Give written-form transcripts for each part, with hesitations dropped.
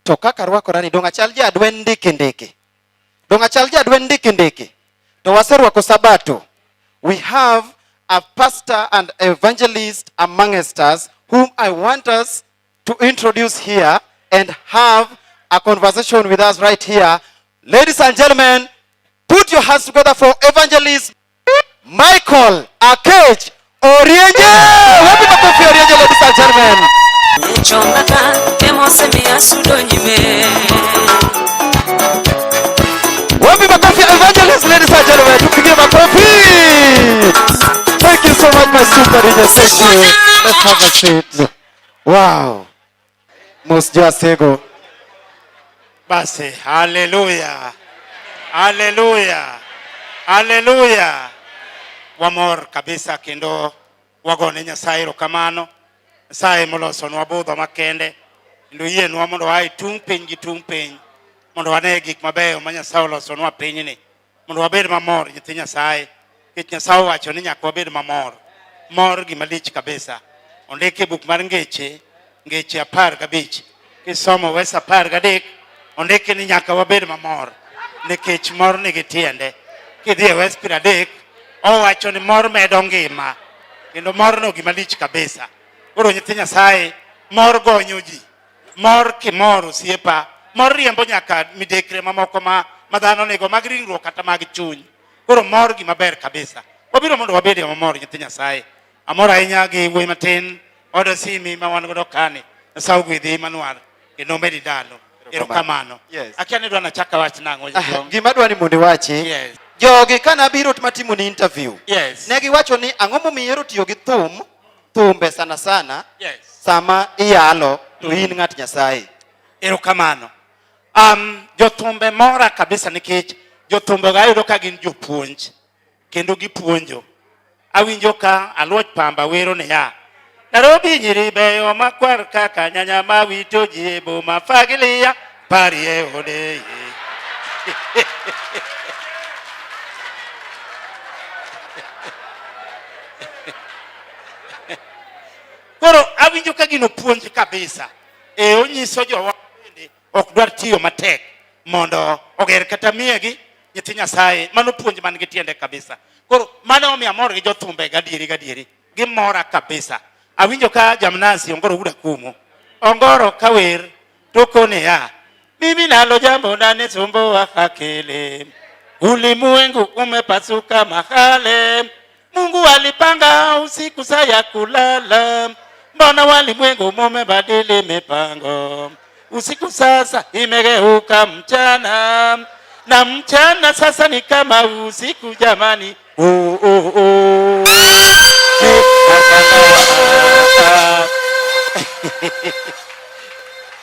to kaka rwakorani dong achal ji adwe ndiki. Dong achal ji adwe ndiki. To waserwako Sabato. We have a pastor and evangelist amongst us whom I want us to introduce here and have a conversation with us right here. Ladies and gentlemen, put your hands together for evangelist Michael Akech Orienje. Happy birthday, Orienje, ladies and gentlemen. Happy birthday, evangelist, ladies and gentlemen. To give a coffee. Thank you so much, my super DJ. Thank you. Let's have a seat. Wow. Most Sego. Basi, hallelujah. Hallelujah. Hallelujah. Wamor kabisa kendo wagone Nyasaye erokamano. Nyasaye moloso nwa budho makende. Kendo yienwa mondo wae tung piny gi tung piny. Mondo wane gik mabeyo ma Nyasaye oloso nwa pinyni. Mondo wabed mamor nyithi Nyasaye. Nikech Nyasaye owacho ni nyaka wabed mamor. Mor gima lich kabisa. Ondike e buk mar Ngeche 15. Kisomo wes 13. Ondike ni nyaka wabed mamor. Nikech mor nigi tiende. Kidhi e wes 30. Owacho ni mor medo ngima. Kendo mor no gima lich kabisa. Koro nyithi Nyasaye, mor gonyo ji. Mor kimor osiepa. Mor riembo nyaka midekre mamoko ma dhano nego mag ringruok kata mag chuny. Koro mor gima ber kabisa. Wabiro mondo wabed mamor nyithi Nyasaye. Amor ahinya gi wuoyi matin odo simi ma wan godo kani. Nyasaye ogwedhi Manual kendo medi dalo. Erokamano. Yes. Akia ni dwana chaka wach nang'o jodong. Gima dwani mondo wachi. Yes. Jogi kana biro matimo ni interview. Yes. Negi wacho ni ang'o momiyo tiyo gi thumbe sana. Yes. Sama iyalo to in ng'at Nyasaye. Erokamano. Jothumbe mora kabisa nikech jothumbe ga yudo ka gin jopuonj kendo gipuonjo. Awinjo ka Aluoch Pamba wero ne ya. Nairobi nyiri beyo makwar kaka nyanya mawito jiebo mafagilia parie ode. Koro awinjo ka gino puonj kabisa. Onyiso jowa bende ok dwar tiyo matek mondo oger kata miegi nyithi Nyasaye. Mano puonj man gi tiende kabisa. Koro mano omiyo amor gi jothumbe gadieri. Gimora kabisa. Awinjo ka Jamnasi Ongoro Uda Kumo. Ongoro kawer tokone ya. Mimi nalo jambo ndani sumbo wakakele. Ulimwengu umepasuka mahale. Mungu alipanga usiku saa ya kulala. Mbona walimwengu mumebadili mipango. Usiku sasa imegeuka mchana. Na mchana sasa ni kama usiku jamani.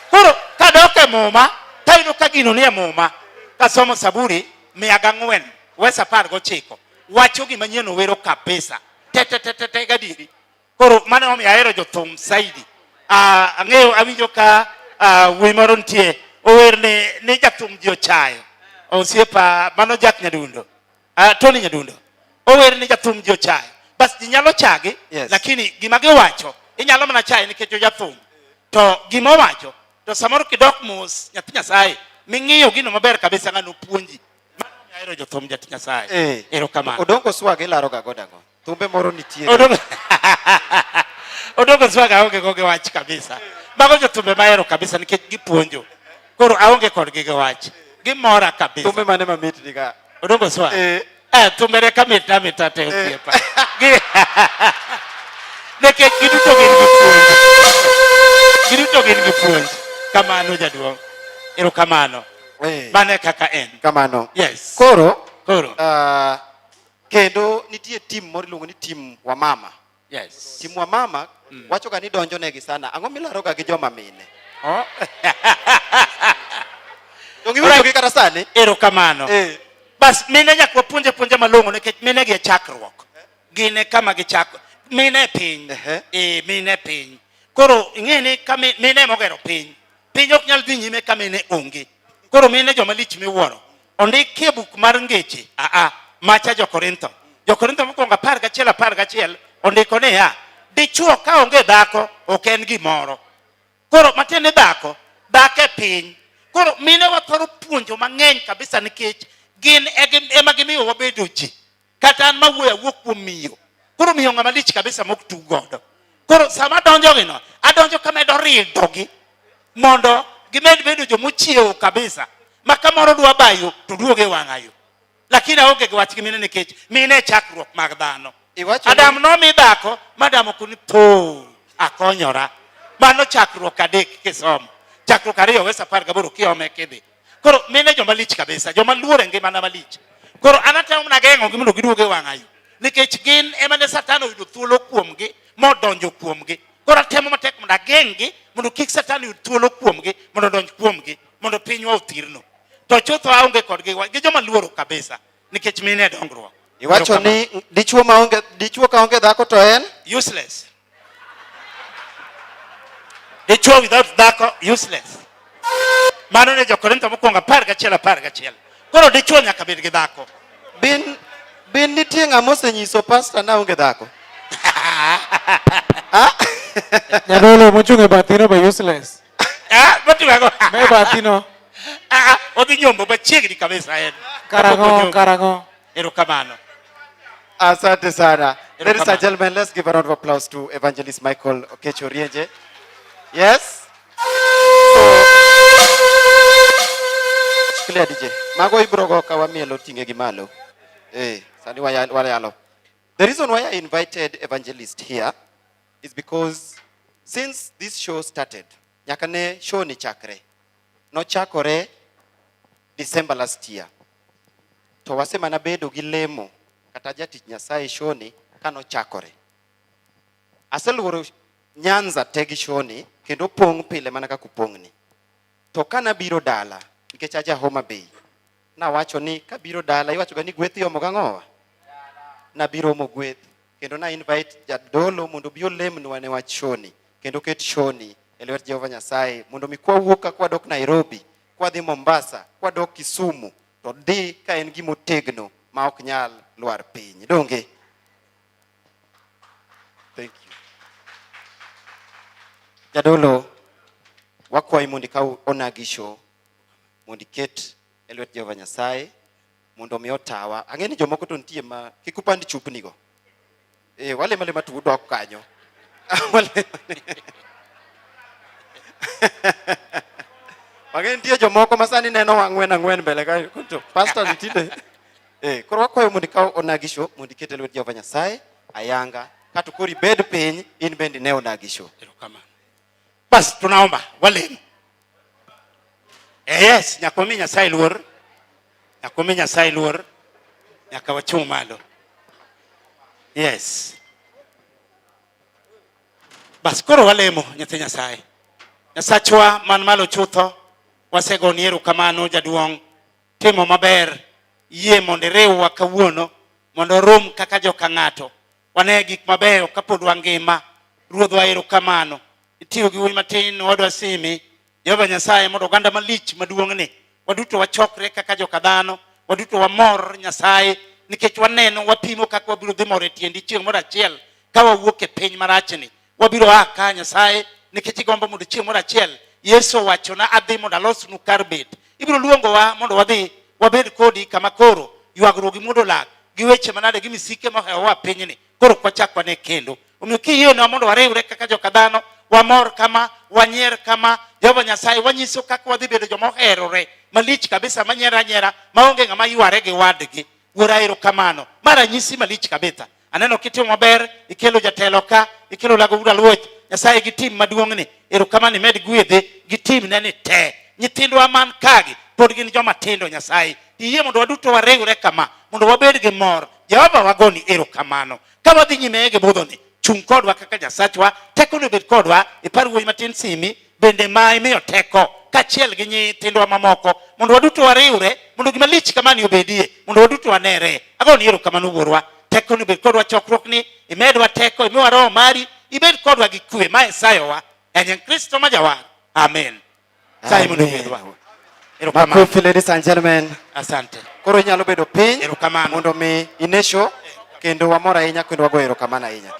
Koro kadoke muma. Taino kagino niya muma. Kasomo Saburi 104 wes 19. Wacho gima nyien wero kabisa. Te gadiri. Koro mane omiyo ahero jothum saidi. Ang'eyo awinjo ka wuoyi moro nitie ower ni jathum ji ochayo. Osiepa mano Jack Nyadundo. Tony Nyadundo. Ower ni jathum ji ochayo. Bas ji nyalo chagi. Yes. Lakini gima giwacho inyalo mana chayo nikech jathum. To gima owacho to samoro kidok mos nyathi Nyasaye ming'iyo gino maber kabisa ng'ano puonji. Mano omiyo ahero jothum nyathi Nyasaye. Erokamano. Odongo Swaga ilaro ga godago. Thumbe moro nitie. Odongo Swaga aonge goge wach kabisa. Mago jothumbe mahero kabisa nikech gipuonjo. Koro aonge kodgi gi wach. Gimora kabisa. Thumbe mane mamit niga. Odongo Swaga. Thumbe reka mita te osiepa. Nekech giduto gin gipuonj. Kamano jaduong'. Erokamano. Mane kaka en. Kamano. Yes. Koro. Kendo nitie team moro iluongo ni team Wamama. Yes. Team Wamama wacho ga ni donjo negi sana. Ang'o milaro ga gi joma mine? Dongi wiro gi kata sani. Erokamano. Bas mine nyaka wapuonje malong'o nikech mine gi chakruok. Gine kama gichako. Mine piny. Mine piny. Koro ing'eni ka mine mogero piny. Piny ok nyal dhi nyime ka mine onge. Koro mine joma lich miwuoro. Ondike buk mar Ngeche. Macha Jo-Korintho mokwongo 11 ondiko niya, dichuo ka onge dhako ok en gimoro. Koro matiende dhako dak e piny. Koro mine wa thoro puonjo mang'eny kabisa nikech gin ema gimiyo wabedo ji. Kata an mawuoyo awuok kuom miyo. Koro miyo ng'ama lich kabisa mok tug godo. Koro sama adonjo gino, adonjo kamedo rildogi mondo gimed bedo jomochiewo kabisa. Ma kamoro dwa bayo to duoge wang'ayo. Lakini aonge gi wach gi mine nikech mine chakruok mag dhano. Adam nomi dhako, madam okuni po akonyora. Mano chakruok adek kisomo. Chakruok ariyo wesa 18 kiome kidhi. Koro mine joma lich kabisa, joma luore ngimana malich. Koro anatemo na geng'o gi mondo giduoge wang'ayo. Nikech gin ema ne Satan oyudo thuolo kuomgi modonjo kuomgi. Koro atemo matek mondo ageng'gi mondo kik Satan yud thuolo kuomgi mondo donj kuomgi mondo pinywa othirno. To chutho aonge kodgi gi joma luoro kabisa nikech mine dongruok. Iwacho ni dichuo ka onge dhako to en useless. Dichuo without dhako useless. Mano ne Jo-Korintho mokwongo 11:11. Koro dichuo nyaka bed gi dhako. Bin nitie ng'ama osenyiso pastor na onge dhako. Nyadolo mochung' e bathino be useless. Motiwago. Me bathino. Odhi nyombo machiegni kabisa en. Karango. Erokamano. Asante sana. Ladies and gentlemen, let's give a round of applause to Evangelist Michael Okecho Rienje. Yes? Clear DJ. Mago ibrogo kawamielo tinge gi malo. Sani wayalo. The reason why I invited Evangelist here is because since this show started, nyakane show ni chakre. No chakore December last year. To wasema na bedo gi lemo kata jatich Nyasaye show ni kano chakore. Aseluoro Nyanza tegi show ni kendo pong' pile mana kaka upong'ni. To kana biro dala nikech aja Homa Bay. Na wacho ni kabiro dala iwacho ga ni gweth yomo gang'owa. Na biro mo gweth kendo na invite jadolo mondo bi olemnwa ne wach show ni kendo ket show ni e lwet Jehova Nyasaye mondo mi kwa wuok kwa dok Nairobi, kwa dhi Mombasa, kwa dok Kisumu to di ka en gimo tegno ma ok nyal lwar piny. Donge? Thank you. Jadolo wakwayi mondo ikaw onagi show mondo iket e lwet Jehova Nyasaye mondo mi otawa. Ang'eni jomoko to nitie ma kik upand chupni go. Wale male matu dok kanyo. Ang'eni nitie jomoko masani neno ang'wen mbele ka to pastor nitinde. Koro wakwayo mondo ikaw onagi show mondo iket e lwet Jehova Nyasaye ayanga kata koro ibed piny in bende ne onagi show. Erokamano. Bas tunaomba walemo. Yes, nyakomi Nyasaye luor. Nyakomi Nyasaye luor. Nyaka wachung' malo. Yes. Bas koro walemo nyathi Nyasaye. Nyasachwa man malo chutho. Wasegoni erokamano jaduong'. Timo maber. Yie mondo irewwa kawuono mondo rom kaka joka ng'ato. Wane gik mabeyo kapod wangima. Ruodhwa erokamano. Itiyo gi wuoyi matin wadwa simi. Jehova Nyasaye mondo oganda malich maduong'ni. Waduto wachokre kaka joka dhano. Waduto wamor Nyasaye nikech waneno wapimo kaka wabiro dhi mor e tiendi chieng' moro achiel ka wawuok e piny marachni. Wabiro ka Nyasaye nikech igombo mondo chieng' moro achiel Yesu owachona adhi mondo alosnu kar bet. Ibiro luongowa mondo wadhi wabed kodi kama koro ywagruok gi muodo lak gi weche manade gi misike mohewowa pinyni. Koro kwachak wane kendo. Omiyo kiyienwa mondo wariwre kaka joka dhano, wamor kama, wanyier kama, Jehova Nyasaye wanyiso kaka wadhi bedo jomoherore malich kabisa manyiero anyiera maonge ng'ama yware gi wadgi. Wuora erokamano. Maranyisi malich kabisa. Aneno kitimo maber, ikelo jatelo ka, ikelo lago ura luoch. Nyasaye gi tim maduong'ni, erokamano imed gwedhe gi tim ne ni te. Nyithindwa man kagi pod gin joma tindo Nyasaye. Iyie mondo waduto wariwre kama, mondo wabed gi mor. Jehova wagoni erokamano. Ka wadhi nyime gi budhoni, chung' kodwa kaka Nyasachwa, tekoni obed kodwa, ipar wuoyi matin simi, bende ma imiyo teko kachiel gi nyithindwa mamoko mondo waduto wariwre mondo gima lich kamani obedie mondo waduto wanere. Agoni erokamano wuorwa. Teko ni bed kodwa chokruok ni, imedwa teko, imiwa roho mari, ibed kodwa gi kwe ma isayowa en Kristo ma jawar. Amen. Sai mondo bedwa. Erokamano. Makofi, ladies and gentlemen. Asante. Koro inyalo bedo piny Erokamano. mondo mi ine show kendo wamor ahinya kendo wago erokamano ahinya.